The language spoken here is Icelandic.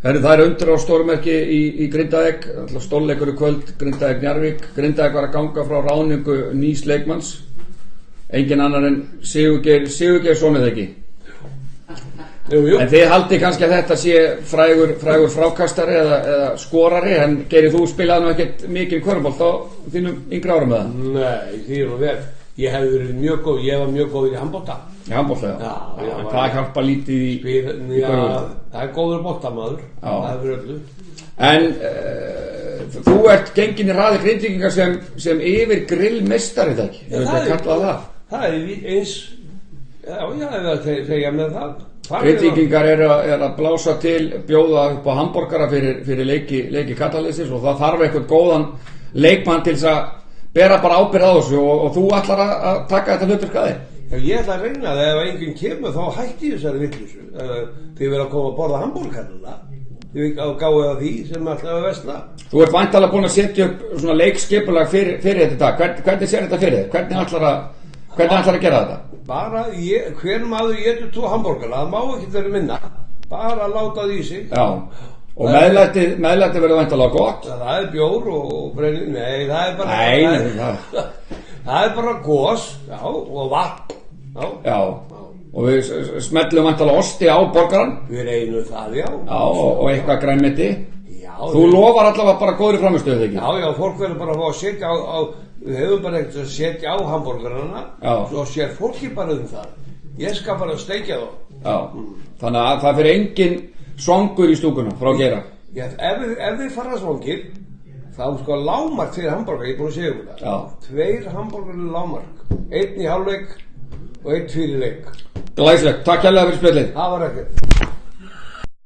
Herri, það undur á stórmerki í Grindavík, stórleikur í kvöld, Grindavík Njarðvík. Grindavík var að ganga frá ráðningu nýs leikmanns, engin annar en Sigurgeirsson eða ekki. Jú. En þið haldið kannski að þetta sé frægur frákastari eða skorari, en Geiri, þú spilaði nú ekkert mikið körfubolt á þínum yngri árum með það? Nei, því er nú vel. Ég hef verið mjög góð, ég var mjög góð í handbolta. Í handbolta, já. En það hjálpa lítið í körfubolt. Það er góður boltamaður, það er fyrir öllu. En þú ert genginn í raði Grindvíkinga sem yfir grillmeistari, það ekki? Það er eins, eða segja með það. Grindvíkingar er að blása til, bjóða upp á hamborgara fyrir leiki kallaliðsins, og það þarf eitthvað góðan leikmann til þess að bera bara ábyrgð á þessu, og þú ætlar að taka þetta hlutverk að þig. Já, ég ætla að reyna það, ef enginn kemur þá hætti þessari vitleysu. Þið verða að koma að borða hamborgarna, þið gáðu það því sem ætlaði að vesla. Þú ert væntanlega búin að setja upp svona leikskipulag fyrir þetta dag. Hvernig sér þetta fyrir þig? Hvernig ætlar að gera þetta? Bara, hver maður étur 2 hamborgarna, það má ekki vera minna, bara láta því sig. Já. Og meðlæti verður væntanlega gott. Það er bjór og brennið, nei, það er bara... Nei, það er bara gos, já, og vatn. Já, og við smellum væntanlega osti á borgaran. Við reynum það, já. Já, og eitthvað grænmeti. Já. Þú lofar allavega bara góðri frammistöðu, ekki? Já, fólk verður bara að fá að setja á, við hefum bara ekkert að setja á hamborgarana. Já. Svo sér fólki bara það. Ég skal bara steikja þá. Já, þannig að það fyrir engin svangur í stúkuna frá Geira. Já, ef þið fara svangir, þá sko lágmark 2 hamborgar, ég er búin að segja það. Já. 2 hamborgar lágmark, 1 í hálfleik og 1 fyrir leik. Glæsilegt, takk hérlega fyrir spjallið. Það var ekkert.